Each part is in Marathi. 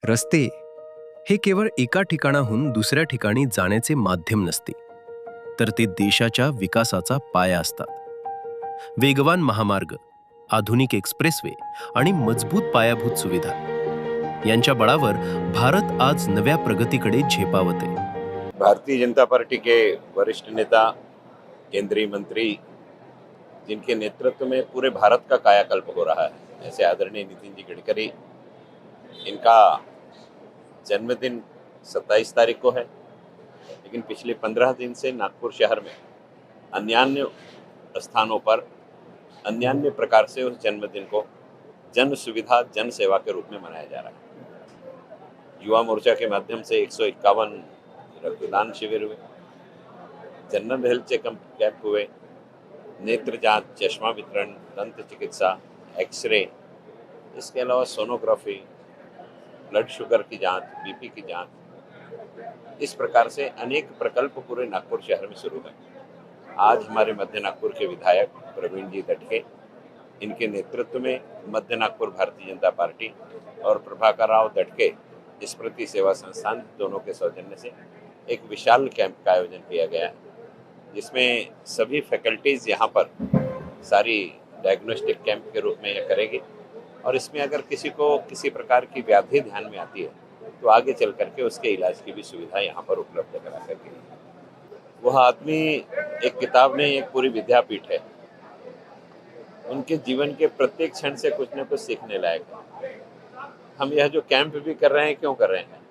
रस्ते हे केवळ एका ठिकाणाहून दुसऱ्या ठिकाणी जाण्याचे माध्यम नसते, तर ते देशाच्या विकासाचा पाया असतात. वेगवान महामार्ग, आधुनिक एक्सप्रेसवे आणि मजबूत पायाभूत सुविधा यांच्या बळावर भारत आज नव्या प्रगतीकडे झेपावत आहे. भारतीय जनता पार्टी के वरिष्ठ नेता, केंद्रीय मंत्री, जिनके नेतृत्व में पूरे भारत का कायाकल्प हो रहा है, ऐसे आदरणीय नितिन जी गडकरी, इनका जन्मदिन 27 तारीख को है। लेकिन पिछले 15 दिन से नागपुर शहर में अन्यान्य स्थानों पर अन्यान्य प्रकार से उस जन्मदिन को जन सुविधा, जन सेवा के रूप में मनाया जा रहा है। युवा मोर्चा के माध्यम से 151 रक्तदान शिविर हुए, जनरल हेल्थ चेकअप कैंप हुए, नेत्र जांच, चश्मा वितरण, दंत चिकित्सा, एक्सरे, इसके अलावा सोनोग्राफी, ब्लड शुगर की जांच, बीपी की जांच, इस प्रकार से अनेक प्रकल्प पूरे नागपुर शहर में शुरू हैं। आज हमारे मध्य नागपुर के विधायक प्रवीण जी दटके, इनके नेतृत्व में मध्य नागपुर भारतीय जनता पार्टी और प्रभाकर राव दटके स्मृति सेवा संस्थान दोनों के सौजन्य से एक विशाल कैंप का आयोजन किया गया है, जिसमें सभी फैकल्टीज यहाँ पर सारी डायग्नोस्टिक कैंप के रूप में यह करेगी। और इसमें अगर किसी को किसी प्रकार की व्याधि ध्यान में आती है तो आगे चल करके उसके इलाज की भी सुविधा यहाँ पर उपलब्ध करा करके। वह आदमी एक किताब नहीं, एक पूरी विद्यापीठ है। उनके जीवन के प्रत्येक क्षण से कुछ न कुछ सीखने लायक है। हम यह जो कैंप भी कर रहे हैं, क्यों कर रहे हैं?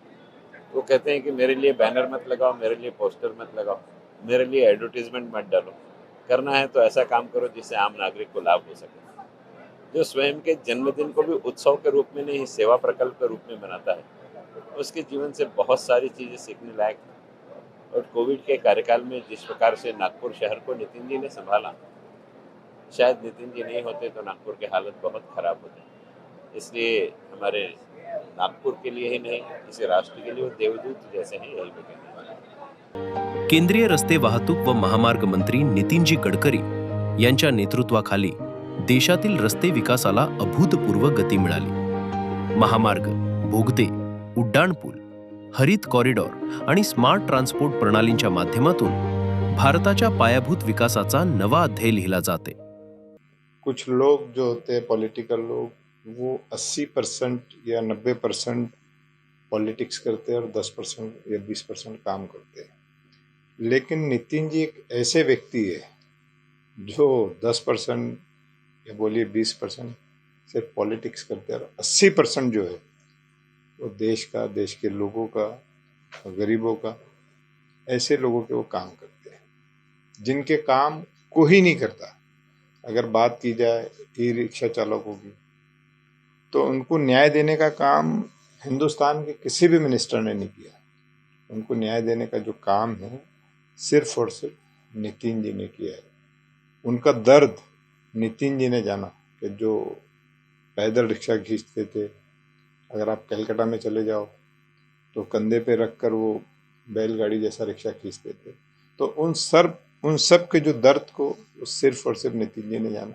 वो कहते हैं कि मेरे लिए बैनर मत लगाओ, मेरे लिए पोस्टर मत लगाओ, मेरे लिए एडवर्टीजमेंट मत डालो। करना है तो ऐसा काम करो जिससे आम नागरिक को लाभ हो सके। जो स्वयं के जन्मदिन को भी उत्सव के रूप में नहीं, सेवा प्रकल्प के रूप में मनाता है, उसके जीवन से बहुत सारी चीज़ें सीखने लायक हैं। और कोविड के कार्यकाल में जिस प्रकार से नागपुर शहर को नितिन जी ने संभाला, शायद नितिन जी नहीं होते तो नागपुर की हालत बहुत खराब होती। इसलिए हमारे नागपुर के लिए ही नहीं, इस राष्ट्र के लिए वो देवदूत जैसे हैं, यही मैं कहने वाला हूं। केंद्रीय रस्ते वाहतूक व महामार्ग मंत्री नितीनजी गडकरी यांच्या नेतृत्वाखाली देशातील रस्ते विकासाला अभूतपूर्व गती मिळाली. महामार्ग, बोगदे, उड्डाणपूल, हरित कॉरिडॉर आणि स्मार्ट ट्रान्सपोर्ट प्रणालींच्या माध्यमातून भारताच्या पायाभूत विकासाचा नवा अध्याय लिहिला जाते. कुछ लोग जो होते हैं पॉलिटिकल लोग, वो 80% या 90% पॉलिटिक्स करते हैं और 10% या 20% काम करते हैं। लेकिन नितिन जी एक ऐसे व्यक्ति है जो 10% या बोलिए 20% सिर्फ पॉलिटिक्स करते हैं और 80% जो है वो देश का, देश के लोगों का, गरीबों का, ऐसे लोगों के वो काम करते हैं जिनके काम कोई नहीं करता। अगर बात की जाए ई रिक्शा चालकों की, तो उनको न्याय देने का काम हिंदुस्तान के किसी भी मिनिस्टर ने नहीं किया। उनको न्याय देने का जो काम है सिर्फ और सिर्फ नितिन जी ने किया है। उनका दर्द नितिन जी ने जाना कि जो पैदल रिक्शा खींचते थे, अगर आप कलकत्ता में चले जाओ तो कंधे पे रखकर वो बैलगाड़ी जैसा रिक्शा खींचते थे। तो उन सब के जो दर्द को सिर्फ और सिर्फ नितिन जी ने जाना,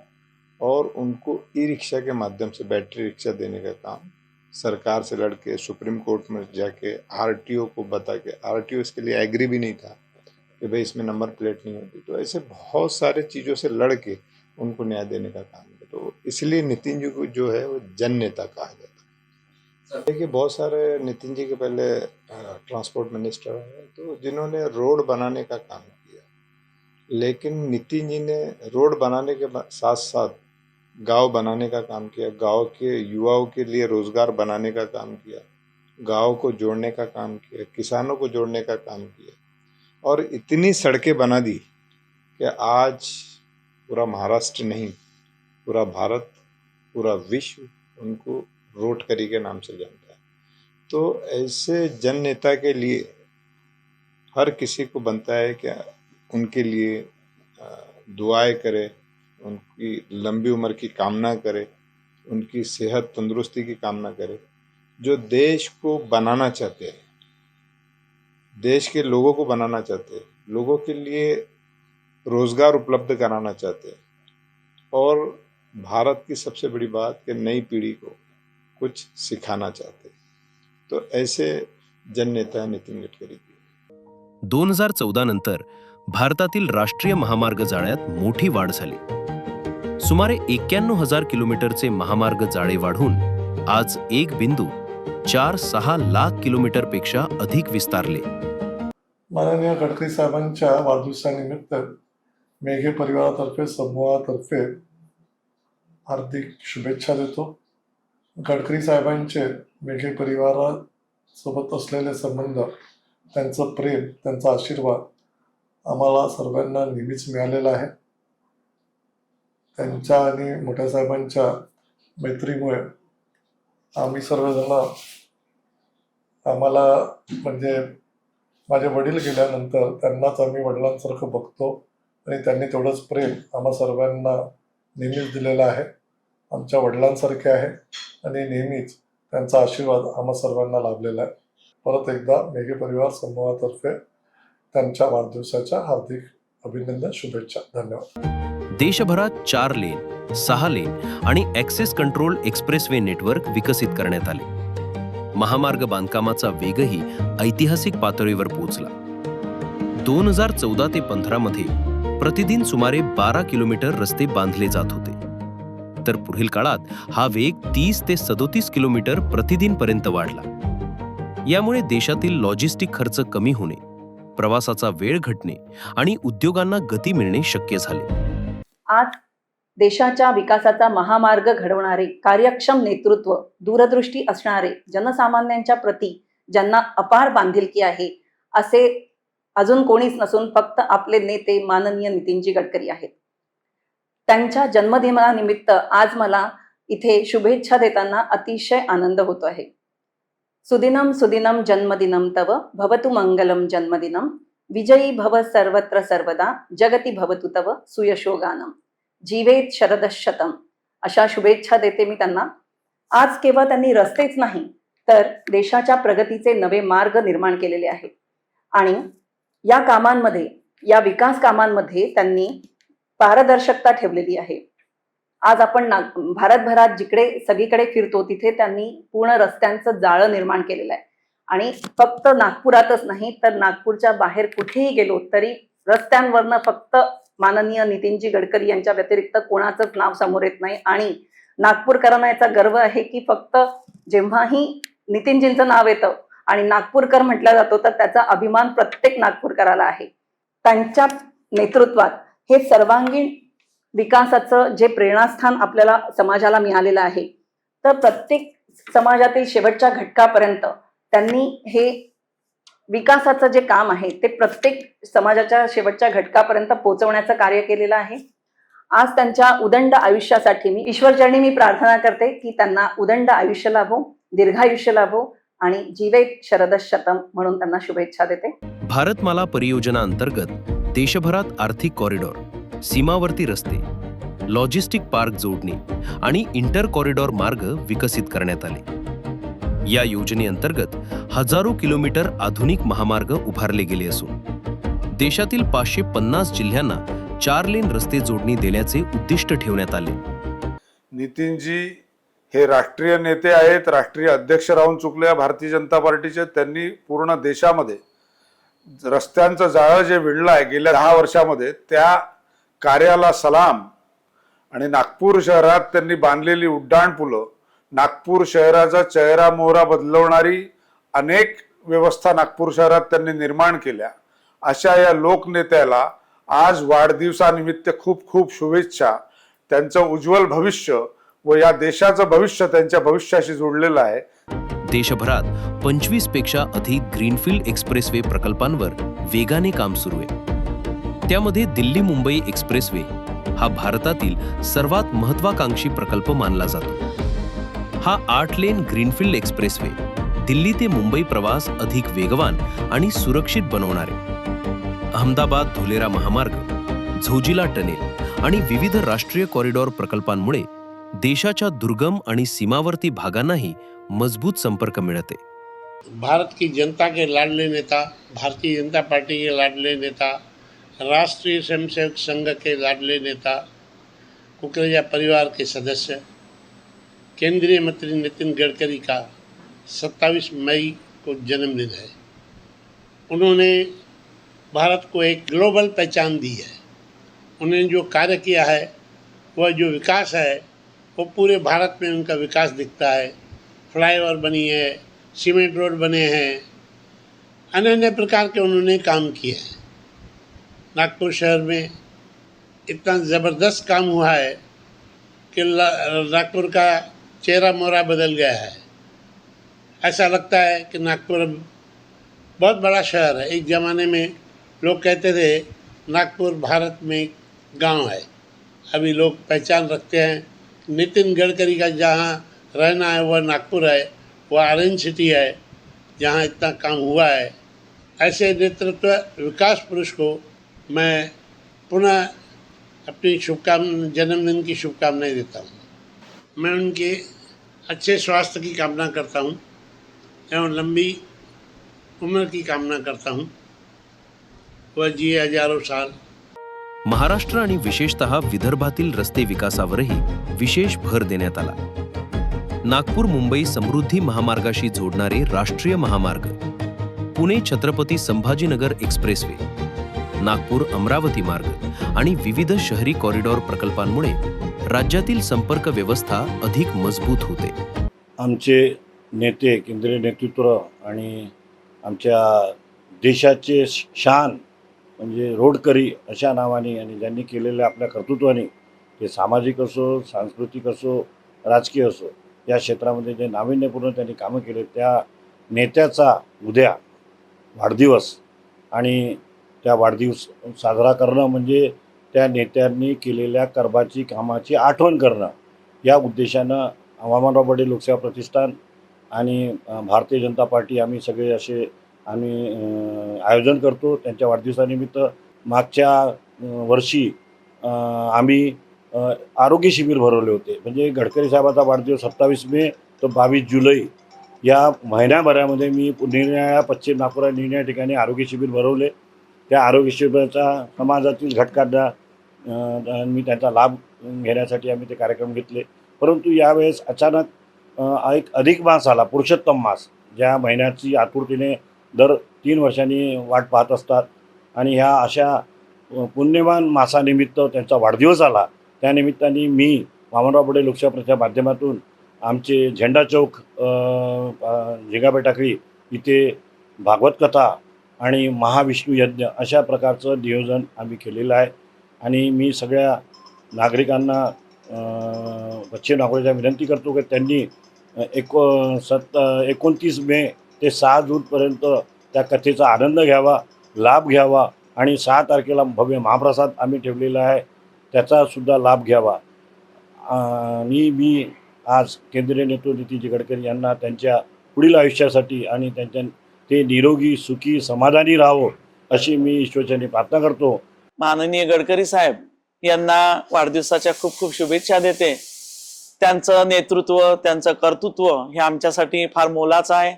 और उनको ई रिक्शा के माध्यम से बैटरी रिक्शा देने का काम सरकार से लड़के सुप्रीम कोर्ट में जाके आरटीओ को बता के, आरटीओ इसके लिए एग्री भी नहीं था कि भाई इसमें नंबर प्लेट नहीं होती, तो ऐसे बहुत सारे चीज़ों से लड़ के उनको न्याय देने का काम है। तो इसलिए नितिन जी को जो है वो जन नेता कहा जाता है। देखिए बहुत सारे नितिन जी के पहले ट्रांसपोर्ट मिनिस्टर हैं तो जिन्होंने रोड बनाने का काम किया, लेकिन नितिन जी ने रोड बनाने के साथ साथ गांव बनाने का काम किया, गांव के युवाओं के लिए रोजगार बनाने का काम किया, गांव को जोड़ने का काम किया, किसानों को जोड़ने का काम किया, और इतनी सड़कें बना दी कि आज पूरा महाराष्ट्र नहीं, पूरा भारत, पूरा विश्व उनको रोडकरी के नाम से जानता है। तो ऐसे जन नेता के लिए हर किसी को बनता है कि उनके लिए दुआएं करे, उनकी लंबी उम्र की कामना करे, उनकी सेहत तंदुरुस्ती की कामना करे। जो देश को बनाना चाहते हैं, देश के लोगों को बनाना चाहते हैं, लोगों के लिए रोजगार उपलब्ध कराना चाहते हैं, और भारत की सबसे बड़ी बात कि नई पीढ़ी को कुछ सिखाना चाहते हैं। तो ऐसे जननेता है नितिन गडकरी जी। 2014 नंतर भारतातील राष्ट्रीय महामार्ग जाळ्यात मोठी वाढ झाली. सुमारे 91,000 किलोमीटरचे महामार्ग जाळे वाढून आज 1.46 लाख किलोमीटरपेक्षा अधिक विस्तारले. माननीय गडकरी साहेबांच्या वाढदिवसानिमित्त मेघे परिवारातर्फे समूहातर्फे हार्दिक शुभेच्छा देतो. गडकरी साहेबांचे मेघे परिवारासोबत असलेले संबंध, त्यांचं प्रेम, त्यांचा आशीर्वाद आम्हाला सर्वांना नेहमीच मिळालेला आहे. त्यांच्या आणि मोठ्या साहेबांच्या मैत्रीमुळे आम्ही सर्वजण, आम्हाला म्हणजे माझे वडील गेल्यानंतर त्यांनाच आम्ही वडिलांसारखं बघतो आणि त्यांनी तेवढंच प्रेम आम्हा सर्वांना नेहमीच दिलेलं आहे. आमच्या वडिलांसारखे आहे आणि नेहमीच त्यांचा आशीर्वाद आम्हा सर्वांना लाभलेला आहे. परत एकदा मेघे परिवार समूहातर्फे त्यांच्या वाढदिवसाच्या हार्दिक अभिनंदन, शुभेच्छा, धन्यवाद. देशभरात 4 लेन, 6 लेन आणि ॲक्सेस कंट्रोल एक्सप्रेसवे नेटवर्क विकसित करण्यात आले. महामार्ग बांधकामाचा वेगही ऐतिहासिक पातळीवर पोहोचला. 2014 ते 15 मध्ये प्रतिदिन सुमारे 12 किलोमीटर रस्ते बांधले जात होते, तर पुढील काळात हा वेग 30 ते 37 किलोमीटर प्रतिदिन पर्यंत वाढला. यामुळे देशातील लॉजिस्टिक खर्च कमी होणे, प्रवासाचा वेळ घटणे आणि उद्योगांना गती मिळणे शक्य झाले. आज देशाच्या विकासाचा महामार्ग घडवणारे कार्यक्षम नेतृत्व, दूरदृष्टी असणारे, जनसामान्यांच्या प्रती ज्यांना अपार बांधिलकी आहे, असे अजून कोणीच नसून फक्त आपले नेते माननीय नितीनजी गडकरी आहेत. त्यांच्या जन्मदिनानिमित्त आज मला इथे शुभेच्छा देताना अतिशय आनंद होतो आहे. सुदिनम सुदिनम जन्मदिनम तव भवतु मंगलम जन्मदिनम, विजयी भव सर्वत्र सर्वदा, जगती भवतु तव सुयशोगानम, जीवेत शरदशतम, अशा शुभेच्छा देते मी त्यांना. आज केवळ त्यांनी रस्तेच नाही तर देशाच्या प्रगतीचे नवे मार्ग निर्माण केलेले आहेत आणि या कामांमध्ये, या विकास कामांमध्ये त्यांनी पारदर्शकता ठेवलेली आहे. आज आपण भारतभरात जिकडे सगळीकडे फिरतो तिथे त्यांनी पूर्ण रस्त्यांचं जाळं निर्माण केलेलं आहे आणि फक्त नागपुरातच नाही तर नागपूरच्या बाहेर कुठेही गेलो तरी रस्त्यांवरनं फक्त माननीय नितीनजी गडकरी यांच्या व्यतिरिक्त कोणाचंच नाव समोर येत नाही. आणि नागपूरकरांना याचा गर्व आहे की फक्त जेव्हाही नितीनजींचं नाव येतं आणि नागपूरकर म्हटलं जातो तर त्याचा अभिमान प्रत्येक नागपूरकराला आहे. त्यांच्या नेतृत्वात हे सर्वांगीण विकासाचं जे प्रेरणास्थान आपल्याला समाजाला मिळालेलं आहे, तर प्रत्येक समाजातील शेवटच्या घटकापर्यंत त्यांनी हे विकासाचं जे काम आहे ते प्रत्येक समाजाच्या शेवटच्या घटकापर्यंत पोहोचवण्याचं कार्य केलेलं आहे. आज त्यांच्या उदंड आयुष्यासाठी मी ईश्वरचरणी मी प्रार्थना करते की त्यांना उदंड आयुष्य लाभो, दीर्घायुष्य लाभो आणि जीवेत शरदशतम म्हणून त्यांना शुभेच्छा देते. भारतमाला परियोजना अंतर्गत देशभरात आर्थिक कॉरिडॉर, सीमावर्ती रस्ते, लॉजिस्टिक पार्क जोडणी आणि इंटर कॉरिडॉर मार्ग विकसित करण्यात आले. या योजनेअंतर्गत हजारो किलोमीटर आधुनिक महामार्ग उभारले गेले असून देशातील 550 जिल्ह्यांना 4 लेन रस्ते जोडणी देण्याचे उद्दिष्ट ठेवण्यात आले. नितीनजी हे राष्ट्रीय नेते आहेत, राष्ट्रीय अध्यक्ष राहून चुकले भारतीय जनता पार्टीचे. त्यांनी पूर्ण देशामध्ये रस्त्यांचं जाळं जे विणलं आहे गेल्या 10 वर्षामध्ये, त्या कार्याला सलाम. आणि नागपूर शहरात त्यांनी बांधलेली उड्डाणपुलं, नागपूर शहराचा चेहरा मोहरा बदलवणारी अनेक व्यवस्था नागपूर शहरात त्यांनी निर्माण केल्या. अशा या लोकनेत्याला आज वाढदिवसानिमित्त खूप खूप शुभेच्छा. त्यांचं उज्ज्वल भविष्य व या देशाचं भविष्य त्यांच्या भविष्याशी जोडलेलं आहे. देशभरात 25 पेक्षा अधिक ग्रीनफील्ड एक्सप्रेसवे प्रकल्पांवर वेगाने काम सुरू आहे. त्यामध्ये दिल्ली मुंबई एक्सप्रेसवे हा भारतातील सर्वात महत्वाकांक्षी प्रकल्प मानला जातो. हा 8 लेन ग्रीनफील्ड एक्सप्रेसवे दिल्ली ते मुंबई प्रवास अधिक वेगवान आणि सुरक्षित बनवणार आहे. अहमदाबाद धुलेरा महामार्ग, झोजिला टनेल आणि विविध राष्ट्रीय कॉरिडॉर प्रकल्पांमुळे देशाच्या दुर्गम आणि सीमावर्ती भागांनाही मजबूत संपर्क मिळते. भारत की जनता के लाडले नेता, भारतीय जनता पार्टी के लाडले नेता, राष्ट्रीय स्वयंसेवक संघ के लाडले नेता, कुकरेजा परिवार के सदस्य, केंद्रीय मंत्री नितिन गडकरी का 27 मई को जन्मदिन है। उन्होंने भारत को एक ग्लोबल पहचान दी है। उन्होंने जो कार्य किया है, वह जो विकास है, वो पूरे भारत में उनका विकास दिखता है। फ्लाईओवर बनी है, सीमेंट रोड बने हैं, अन्य अन्य प्रकार के उन्होंने काम किए हैं। नागपुर शहर में इतना ज़बरदस्त काम हुआ है कि नागपुर का चेहरा मोहरा बदल गया है। ऐसा लगता है कि नागपुर अब बहुत बड़ा शहर है। एक ज़माने में लोग कहते थे नागपुर भारत में गांव है। अभी लोग पहचान रखते हैं। नितिन गडकरी का जहाँ रहना है वह नागपुर है, वह ऑरेंज सिटी है जहाँ इतना काम हुआ है। ऐसे नेतृत्व विकास पुरुष को मैं पुनः अपनी जन्मदिन की शुभकामनाएं देता हूँ। मैं उनके अच्छे स्वास्थ्य की कामना करता हूँ एवं लंबी उम्र की कामना करता हूँ। वह जिए हजारों साल। महाराष्ट्र आणि विशेषतः विदर्भातील रस्ते विकासावरही विशेष भर देण्यात आला। नागपूर मुंबई समृद्धी महामार्गाशी जोडणारे राष्ट्रीय महामार्ग, पुणे छत्रपती संभाजीनगर एक्सप्रेसवे, नागपूर अमरावती मार्ग आणि विविध शहरी कॉरिडॉर प्रकल्पांमुळे राज्यातील संपर्क व्यवस्था अधिक मजबूत होते। आमचे नेते, केंद्रीय नेतृत्व आणि आमच्या देशाचे शान म्हणजे रोडकरी अशा नावाने आणि ज्यांनी केलेल्या आपल्या कर्तृत्वाने, ते सामाजिक असो, सांस्कृतिक असो, राजकीय असो, या क्षेत्रामध्ये जे नाविन्यपूर्ण त्यांनी कामं केले, त्या नेत्याचा उद्या वाढदिवस आणि त्या वाढदिवस साजरा करणं म्हणजे त्या नेत्यांनी केलेल्या कर्माची कामाची आठवण करणं, या उद्देशानं वामनराव बडे लोकसेवा प्रतिष्ठान आणि भारतीय जनता पार्टी आम्ही सगळे असे आयोजन करतो त्यांच्या वाढदिवसानिमित्त। मागच्या वर्षी आम्ही आरोग्य शिबिर भरवले होते। म्हणजे गडकरी साहेबाचा वाढदिवस 27 मे तो 22 जुलै या महिन्याभरामध्ये मी निरनिराळ्या पश्चिम नागपूर निरनिराळ्या ठिकाणी आरोग्य शिबिर भरवले। त्या आरोग्य शिबिराचा समाजातील घटकांना मी त्याचा लाभ घेण्यासाठी आम्ही ते कार्यक्रम घेतले। परंतु यावेळेस अचानक एक अधिक मास आला, पुरुषोत्तम मास, ज्या महिन्याची आतुरतेने दर 3 वर्षांनी वाट पाहत असतात आणि ह्या अशा पुण्यवान मासानिमित्त त्यांचा वाढदिवस आला। त्यानिमित्ताने मी वामनराव बडे लोकसेवा प्रतिष्ठानच्या माध्यमातून आमचे झेंडा चौक झिंगापेटाकळी इथे भागवत कथा आणि महाविष्णू यज्ञ अशा प्रकारचं नियोजन आम्ही केलेलं आहे। आणि मी सगळ्या नागरिकांना पश्चिम नागपूरच्या विनंती करतो की त्यांनी 29 मे ते 6 जूनपर्यंत त्या कथेचा आनंद घ्यावा, लाभ घ्यावा आणि 6 तारखेला भव्य महाप्रसाद आम्ही ठेवलेला आहे, त्याचासुद्धा लाभ घ्यावा। आणि मी आज केंद्रीय नेते नितीन गडकरी यांना त्यांच्या पुढील आयुष्यासाठी आणि ते निरोगी, सुखी, समाधानी राहावं अशी मी ईश्वरचरणी प्रार्थना करतो। माननीय गडकरी साहेब यांना वाढदिवसाच्या खूप खूप शुभेच्छा देते। त्यांचं नेतृत्व, त्यांचं कर्तृत्व हे आमच्यासाठी फार मोलाचं आहे।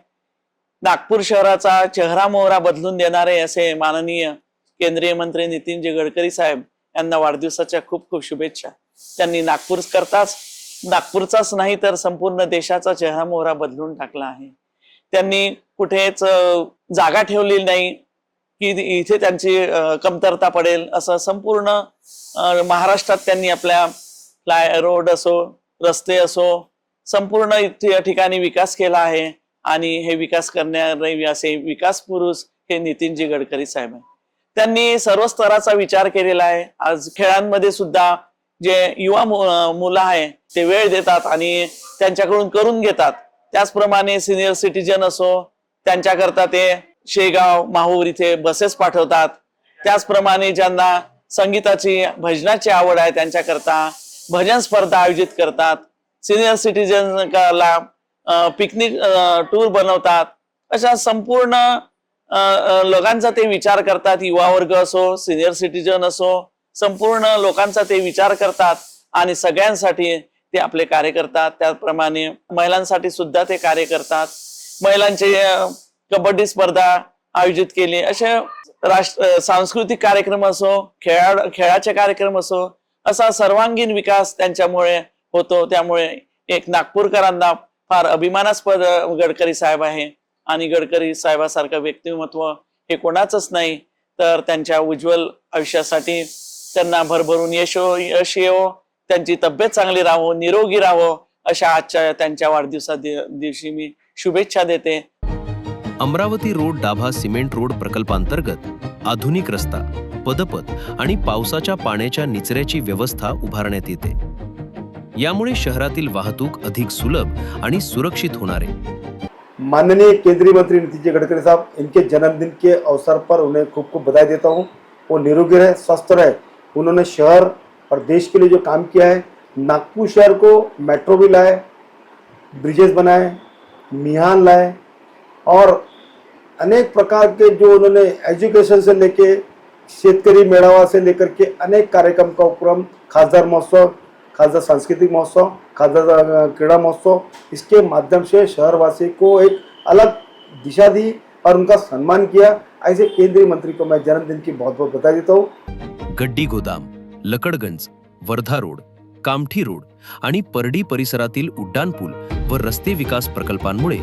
नागपूर शहराचा चेहरा मोहरा बदलून देणारे असे माननीय केंद्रीय मंत्री नितीनजी गडकरी साहेब यांना वाढदिवसाच्या खूप खूप शुभेच्छा। त्यांनी नागपूरचाच नाही तर संपूर्ण देशाचा चेहरा मोहरा बदलून टाकला आहे। त्यांनी कुठेच जागा ठेवलेली नाही की इथे त्यांची कमतरता पडेल, असं संपूर्ण महाराष्ट्रात त्यांनी आपल्या फ्लाय रोड असो, रस्ते असो, संपूर्ण इथे ठिकाणी विकास केला आहे। आणि हे विकास करणारे असे विकास पुरुष हे नितीनजी गडकरी साहेब आहे। त्यांनी सर्व स्तराचा विचार केलेला आहे। आज खेळांमध्ये सुद्धा जे युवा मुलं आहे ते वेळ देतात आणि त्यांच्याकडून करून घेतात। त्याचप्रमाणे सिनियर सिटीजन असो, त्यांच्याकरता ते शेगाव, माहूर इथे बसेस पाठवतात। त्याचप्रमाणे ज्यांना संगीताची, भजनाची आवड आहे त्यांच्याकरता भजन स्पर्धा आयोजित करतात। सिनियर सिटीजनला पिकनिक टूर बनवतात। अशा संपूर्ण लोकांचा ते विचार करतात। युवा वर्ग असो, सिनियर सिटीजन असो, संपूर्ण लोकांचा ते विचार करतात आणि सगळ्यांसाठी ते आपले कार्य करतात। त्याप्रमाणे महिलांसाठी सुद्धा ते कार्य करतात। महिलांचे कबड्डी स्पर्धा आयोजित केली। असे सांस्कृतिक कार्यक्रम असो, खेळाचे कार्यक्रम असो, असा सर्वांगीण विकास त्यांच्यामुळे होतो। त्यामुळे एक नागपूरकरांना फार अभिमानास्पद गडकरी साहेब आहे आणि गडकरी साहेबासारखं व्यक्तिमत्व हे कोणाचंच नाही. तर त्यांच्या उज्ज्वल आयुष्यासाठी त्यांना भरभरून यश येवो, त्यांची तब्येत चांगली राहो, निरोगी राहो, अशा आजच्या त्यांच्या वाढदिवसा दिवशी मी शुभेच्छा देते. Amravati road Dabha cement road प्रकल्पांतर्गत आधुनिक रस्ता, पदपथ आणि पावसाच्या पाण्याच्या निचऱ्याची व्यवस्था उभारण्यात येते. यामुळे शहरातील वाहतूक अधिक सुलभ आणि सुरक्षित होणार आहे. माननीय केंद्रीय मंत्री नितिन जी गडकरी साहब, इनके जन्मदिन के अवसर पर उन्हें खूब खूब बधाई देता हूँ. वो निरोगी रहे, स्वस्थ रहे. उन्होंने शहर और देश के लिए जो काम किया है, नागपुर शहर को मेट्रो भी लाए, ब्रिजेस बनाए, मिहान लाए और अनेक प्रकार के जो उन्होंने एजुकेशन से लेके शेतकरी मेळावा से लेकर के अनेक कार्यक्रम का उपक्रम, खासदार महोत्सव, खासदार सांस्कृतिक महोत्सव, खासदार क्रीड़ा महोत्सव, इसके माध्यम से शहरवासी को एक अलग दिशा दी और उनका सम्मान किया. ऐसे केंद्रीय मंत्री को मैं जन्मदिन की बहुत बहुत बधाई देता हूँ. गड्डी गोदाम, लकडगंज, वर्धा रोड, कामठी रोड आणि परडी परिसरातील उड्डाणपूल व रस्ते विकास प्रकल्पांमुळे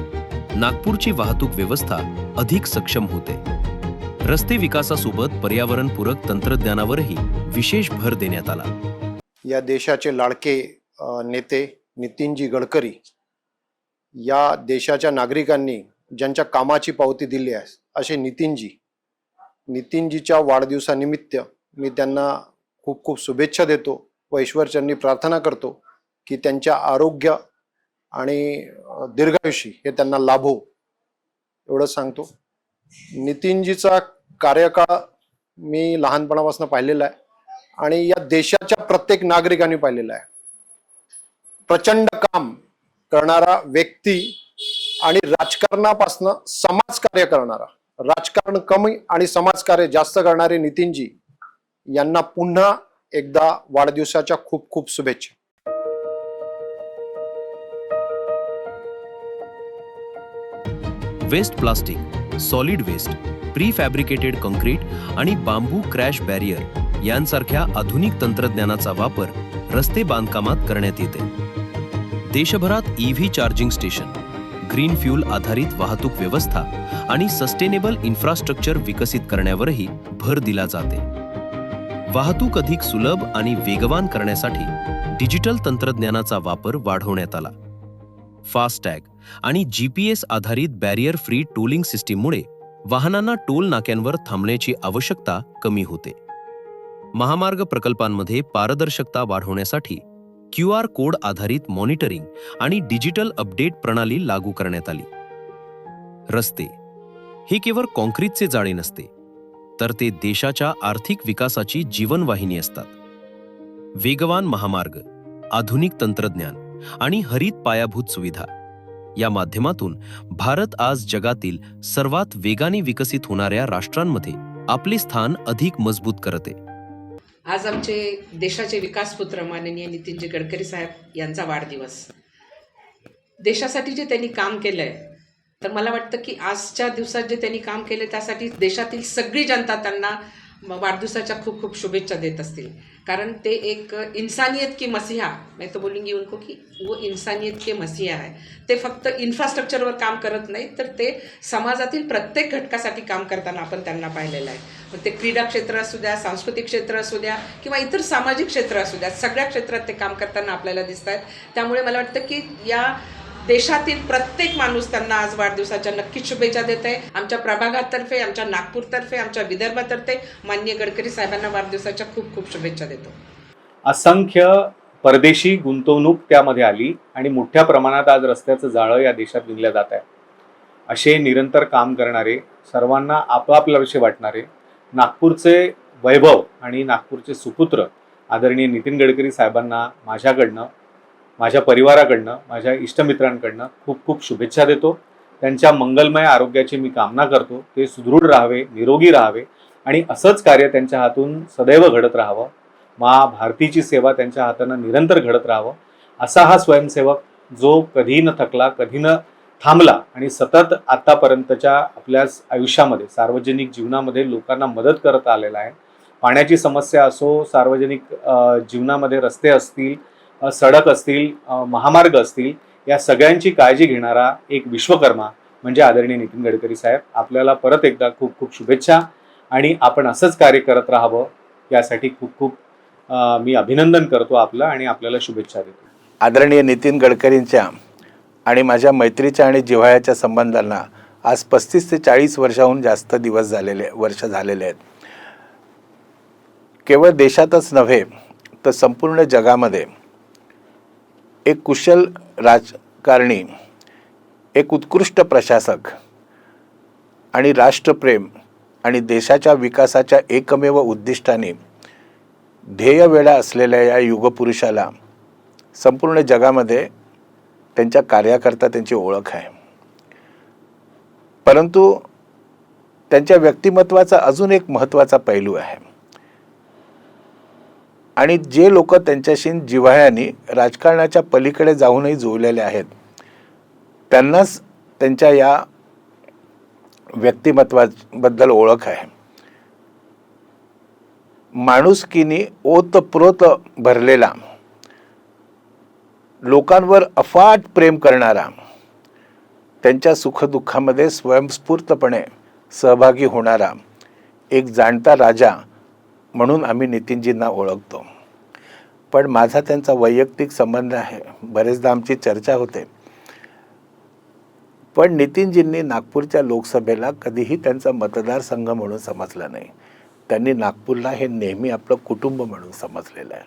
नागपूरची वाहतूक व्यवस्था अधिक सक्षम होते. रस्ते विकासासोबत पर्यावरणपूरक तंत्रज्ञानावरही विशेष भर देण्यात आला. या देशाचे लाडके नेते नितीनजी गडकरी या देशाच्या नागरिकांनी ज्यांच्या कामाची पावती दिली आहे असे नितीनजीच्या वाढदिवसानिमित्त मी त्यांना खूप खूप शुभेच्छा देतो व ईश्वरचरणी प्रार्थना करतो की त्यांच्या आरोग्य आणि दीर्घायुष्य हे त्यांना लाभो, एवढं सांगतो. नितीनजीचा कार्यकाळ मी लहानपणापासून पाहिलेला आहे आणि या देशाच्या प्रत्येक नागरिकांनी पाहिलेला आहे. प्रचंड काम करणारा व्यक्ती आणि राजकारणापासून समाजकार्य करणारा, राजकारण कमी आणि समाजकार्य जास्त करणारे नितीनजी यांना पुन्हा एकदा वाढदिवसाच्या खूप खूप शुभेच्छा. Waste plastic, solid waste, prefabricated concrete आणि बांबू क्रॅश बॅरियर यांसारख्या आधुनिक तंत्रज्ञानाचा वापर रस्ते बांधकामात करण्यात येते. देशभरात EV charging station, green fuel आधारित वाहतूक व्यवस्था आणि सस्टेनेबल इन्फ्रास्ट्रक्चर विकसित करण्यावरही भर दिला जाते. वाहतूक अधिक सुलभ आणि वेगवान करण्यासाठी डिजिटल तंत्रज्ञानाचा वापर वाढवण्यात आला. फास्टॅग आणि GPS आधारित बॅरियर फ्री टोलिंग सिस्टीममुळे वाहनांना टोल नाक्यांवर थांबण्याची आवश्यकता कमी होते. महामार्ग प्रकल्पांमध्ये पारदर्शकता वाढवण्यासाठी QR कोड आधारित मॉनिटरिंग आणि डिजिटल अपडेट प्रणाली लागू करण्यात आली. रस्ते हे केवळ काँक्रीटचे जाळे नसते, तर ते देशाच्या आर्थिक विकासाची जीवनवाहिनी असतात. वेगवान महामार्ग, आधुनिक तंत्रज्ञान आणि हरित पायाभूत सुविधा या माध्यमातून भारत आज जगातील सर्वात वेगाने विकसित होणाऱ्या राष्ट्रांमध्ये आपले स्थान अधिक मजबूत करते. आज आमचे देशाचे विकासपुत्र माननीय नितीनजी गडकरी साहेब यांचा वाढदिवस. देशासाठी जे त्यांनी काम केलं आहे, तर मला वाटतं की आजच्या दिवसात जे त्यांनी काम केले त्यासाठी देशातील सगळी जनता त्यांना वाढदिवसाच्या खूप खूप शुभेच्छा देत असतील. कारण ते एक इंसानियत की मसीहा, मैं तो बोलूँगी उनको की वो इंसानियत के मसीहा है. ते फक्त इन्फ्रास्ट्रक्चरवर काम करत नाही, तर ते समाजातील प्रत्येक घटकासाठी काम करताना आपण त्यांना पाहिलेलं आहे. मग ते क्रीडा क्षेत्र असू द्या, सांस्कृतिक क्षेत्र असू द्या किंवा इतर सामाजिक क्षेत्र असू द्या, सगळ्या क्षेत्रात ते काम करताना आपल्याला दिसत आहेत. त्यामुळे मला वाटतं की या देशातील प्रत्येक माणूस त्यांना आज वाढदिवसाच्या नक्कीच शुभेच्छा देत आहे. आमच्या प्रभागातर्फे, आमच्या नागपूरतर्फे, आमच्या विदर्भातर्फे माननीय गडकरी साहेबांना वाढदिवसाच्या खूप खूप शुभेच्छा देतो. असंख्य परदेशी गुंतवणूक त्यामध्ये आली आणि मोठ्या प्रमाणात आज रस्त्याचं जाळं या देशात विणलं जात आहे. असे निरंतर काम करणारे, सर्वांना आपापल्याविषयी वाटणारे नागपूरचे वैभव आणि नागपूरचे सुपुत्र आदरणीय नितीन गडकरी साहेबांना माझ्याकडनं, माझ्या परिवाराकडनं, माझ्या इष्टमित्रांकडनं खूप खूप शुभेच्छा देतो. त्यांच्या मंगलमय आरोग्याची मी कामना करतो. ते सुदृढ राहावे, निरोगी राहावे आणि असंच कार्य त्यांच्या हातून सदैव घडत राहावं. मा भारतीची सेवा त्यांच्या हातानं निरंतर घडत राहावं. असा हा स्वयंसेवक जो कधी न थकला, कधी न थांबला आणि सतत आतापर्यंतच्या आपल्या आयुष्यामध्ये, सार्वजनिक जीवनामध्ये लोकांना मदत करत आलेला आहे. पाण्याची समस्या असो, सार्वजनिक जीवनामध्ये रस्ते असतील, सडक असतील, महामार्ग असतील, या सगळ्यांची काळजी घेणारा एक विश्वकर्मा म्हणजे आदरणीय नितीन गडकरी साहेब. आपल्याला परत एकदा खूप खूप शुभेच्छा आणि आपण असंच कार्य करत राहावं यासाठी खूप खूप मी अभिनंदन करतो आपलं आणि आपल्याला शुभेच्छा देतो. आदरणीय नितीन गडकरींच्या आणि माझ्या मैत्रीच्या आणि जिव्हाळ्याच्या संबंधांना आज 35 ते 40 वर्षाहून जास्त वर्ष झालेले आहेत. केवळ देशातच नव्हे तर संपूर्ण जगामध्ये एक कुशल राजकारणी, एक उत्कृष्ट प्रशासक आणि राष्ट्रप्रेम आणि देशाच्या विकासाच्या एकमेव उद्दिष्टाने ध्येयवेळा असलेल्या या युगपुरुषाला संपूर्ण जगामध्ये त्यांच्या कार्याकरता त्यांची ओळख आहे. परंतु त्यांच्या व्यक्तिमत्वाचा अजून एक महत्त्वाचा पैलू आहे आणि जे लोक त्यांच्याशी जिव्हाळ्याने राजकारणाच्या पलीकडे जाऊनही जुळलेले आहेत त्यांनाच त्यांच्या या व्यक्तिमत्वाबद्दल ओळख आहे. माणुसकीने ओतप्रोत भरलेला, लोकांवर अफाट प्रेम करणारा, त्यांच्या सुखदुःखामध्ये स्वयंस्फूर्तपणे सहभागी होणारा एक जाणता राजा म्हणून आम्ही नितीनजींना ओळखतो. पण माझा त्यांचा वैयक्तिक संबंध आहे, बरेचदा आमची चर्चा होते. पण नितीनजींनी नागपूरच्या लोकसभेला कधीही त्यांचा मतदारसंघ म्हणून समजला नाही. त्यांनी नागपूरला हे नेहमी आपलं कुटुंब म्हणून समजलेलं आहे.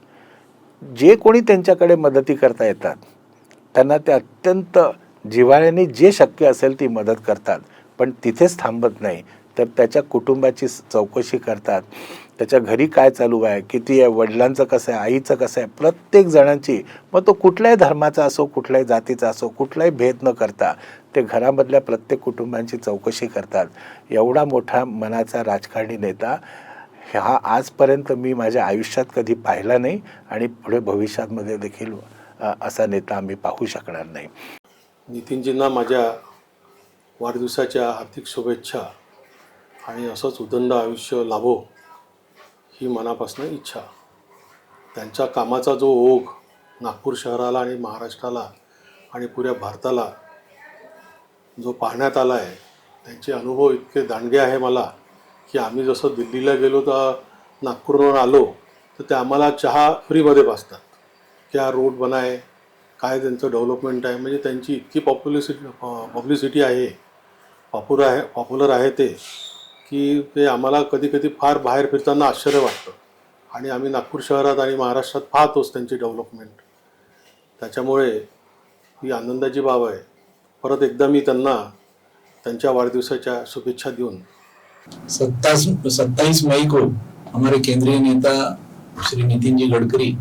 जे कोणी त्यांच्याकडे मदती करता येतात त्यांना ते अत्यंत जिव्हाळ्याने जे शक्य असेल ती मदत करतात. पण तिथेच थांबत नाही, तर त्याच्या कुटुंबाची चौकशी करतात. त्याच्या घरी काय चालू आहे, किती आहे, वडिलांचं कसं आहे, आईचं कसं आहे, प्रत्येक जणांची, मग तो कुठल्याही धर्माचा असो, कुठल्याही जातीचा असो, कुठलाही भेद न करता ते घरामधल्या प्रत्येक कुटुंबांची चौकशी करतात. एवढा मोठा मनाचा राजकारणी नेता हा आजपर्यंत मी माझ्या आयुष्यात कधी पाहिला नाही आणि पुढे भविष्यामध्ये देखील असा नेता आम्ही पाहू शकणार नाही. नितीनजींना माझ्या वाढदिवसाच्या हार्दिक शुभेच्छा आणि असंच उदंड आयुष्य लाभो ही मनापासून इच्छा. त्यांच्या कामाचा जो ओघ नागपूर शहराला आणि महाराष्ट्राला आणि पुऱ्या भारताला जो पाहण्यात आला आहे, त्यांचे अनुभव इतके दांडगे आहे मला की आम्ही जसं दिल्लीला गेलो तर नागपूरवरून आलो तर ते आम्हाला चहा फ्रीमध्ये पाजतात. क्या रोड बनाय, काय त्यांचं डेव्हलपमेंट आहे, म्हणजे त्यांची इतकी पब्लिसिटी आहे, पॉप्युलर आहे ते की ते आम्हाला कधी कधी फार बाहेर फिरताना आश्चर्य वाटतं. आणि आम्ही नागपूर शहरात आणि महाराष्ट्रात पाहतोच त्यांची डेव्हलपमेंट. त्याच्यामुळे ही आनंदाची बाब आहे. परत एकदा मी त्यांना त्यांच्या वाढदिवसाच्या शुभेच्छा देऊन 27 मई को हमारे केंद्रीय नेता श्री नितिन जी गडकरी,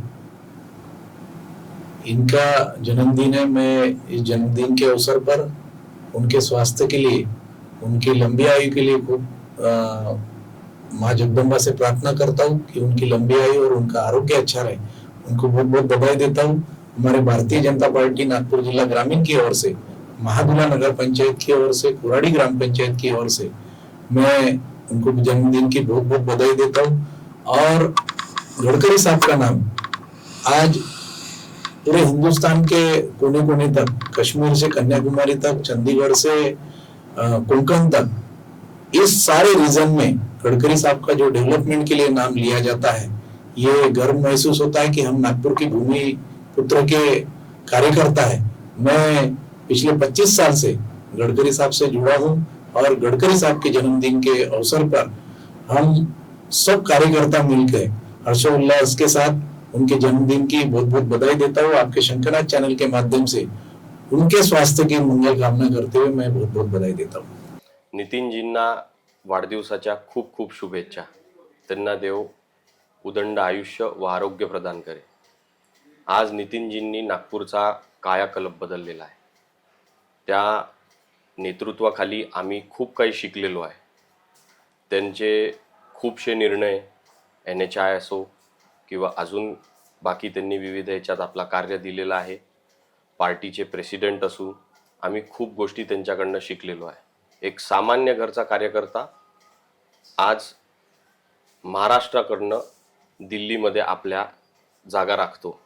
इनका जन्मदिन है. मैं इस जन्मदिन के अवसर पर उनके स्वास्थ्य के लिए, उनकी लंबी आयु के लिए खूब माँ जगदम्बा से प्रार्थना करता हूँ कि उनकी लंबी आयु और उनका आरोग्य अच्छा रहे. उनको बहुत बहुत बधाई देता हूँ. हमारे भारतीय जनता पार्टी नागपुर जिला ग्रामीण की ओर से, महादुला नगर पंचायत की ओर से, कुराड़ी ग्राम पंचायत की ओर से मैं उनको जन्मदिन की बहुत बहुत बधाई देता हूँ. और गडकरी साहब का नाम आज पूरे हिंदुस्तान के कोने कोने तक, कश्मीर से कन्याकुमारी तक, चंडीगढ़ से कोंकण तक, इस सारे रीजन में गडकरी साहब का जो डेवलपमेंट के लिए नाम लिया जाता है, ये गर्व महसूस होता है कि हम नागपुर की भूमि पुत्र के कार्यकर्ता है. मैं पिछले 25 साल से गडकरी साहब से जुड़ा हूँ और गडकरी साहब के जन्मदिन के अवसर पर हम सब कार्यकर्ता मिलकर हर्षोल्लास के साथ उनके जन्मदिन की बहुत बहुत बधाई देता हूँ. आपके शंकरनाथ चैनल के माध्यम से उनके स्वास्थ्य की मंगल कामना करते हुए मैं बहुत बहुत बधाई देता हूँ. नितीनजींना वाढदिवसाच्या खूप खूप शुभेच्छा. त्यांना देव उदंड आयुष्य व आरोग्य प्रदान करे. आज नितीनजींनी नागपूरचा कायाकल्प बदललेला आहे. त्या नेतृत्वाखाली आम्ही खूप काही शिकलेलो आहे. त्यांचे खूपसे निर्णय NHI असो किंवा अजून बाकी त्यांनी विविध ह्याच्यात आपला कार्य दिलेला आहे. पार्टीचे प्रेसिडेंट असू, आम्ही खूप गोष्टी त्यांच्याकडनं शिकलेलो आहे. एक सामान्य घरचा कार्यकर्ता आज महाराष्ट्राकडनं दिल्लीमध्ये आपल्या जागा राखतो,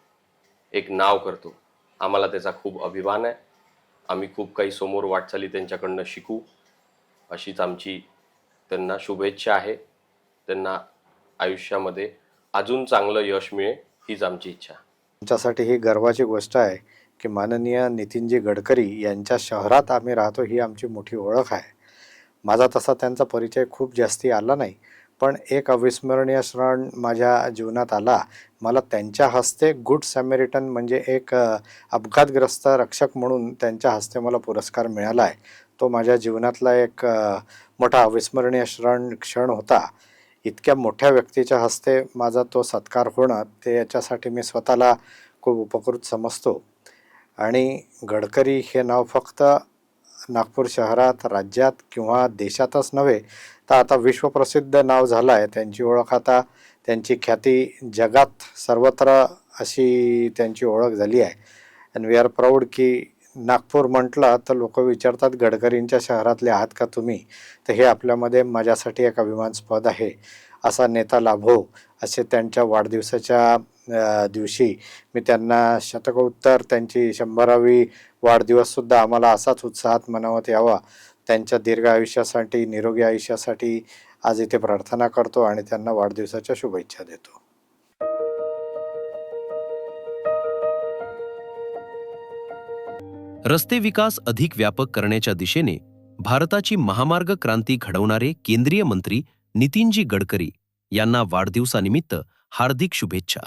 एक नाव करतो. आम्हाला त्याचा खूप अभिमान आहे. आम्ही खूप काही समोर वाटचाली त्यांच्याकडनं शिकू, अशीच आमची त्यांना शुभेच्छा आहे. त्यांना आयुष्यामध्ये अजून चांगलं यश मिळेल हीच आमची इच्छा. आमच्यासाठी ही गर्वाची गोष्ट आहे की माननीय नितीनजी गडकरी यांच्या शहरात आम्ही राहतो, ही आमची मोठी ओळख आहे. माझा तसा त्यांचा परिचय खूप जास्ती आला नाही, पण एक अविस्मरणीय क्षण माझ्या जीवनात आला. मला त्यांच्या हस्ते गुड सॅमेरिटन म्हणजे एक अपघातग्रस्त रक्षक म्हणून त्यांच्या हस्ते मला पुरस्कार मिळाला आहे. तो माझ्या जीवनातला एक मोठा अविस्मरणीय क्षण होता. इतक्या मोठ्या व्यक्तीच्या हस्ते माझा तो सत्कार होणं, ते याच्यासाठी मी स्वतःला खूप उपकृत समजतो. आणि गडकरी हे नाव फक्त नागपूर शहरात, राज्यात किंवा देशातच नव्हे, तर आता विश्वप्रसिद्ध नाव झालं आहे. त्यांची ओळख आता, त्यांची ख्याती जगात सर्वत्र अशी त्यांची ओळख झाली आहे. अँड वी आर प्राऊड की नागपूर म्हटलं तर लोक विचारतात गडकरींच्या शहरातले आहात का तुम्ही, तर हे आपल्यामध्ये माझ्यासाठी एक अभिमानास्पद आहे. असा नेता लाभो, असे त्यांच्या वाढदिवसाच्या दिवशी मी त्यांना शतकोत्तर त्यांची 100वी वाढदिवससुद्धा आम्हाला असाच उत्साहात मनावत यावा, त्यांच्या दीर्घ आयुष्यासाठी, निरोगी आयुष्यासाठी आज इथे प्रार्थना करतो आणि त्यांना वाढदिवसाच्या शुभेच्छा देतो. रस्ते विकास अधिक व्यापक करण्याच्या दिशेने भारताची महामार्ग क्रांती घडवणारे केंद्रीय मंत्री नितीनजी गडकरी यांना वाढदिवसानिमित्त हार्दिक शुभेच्छा.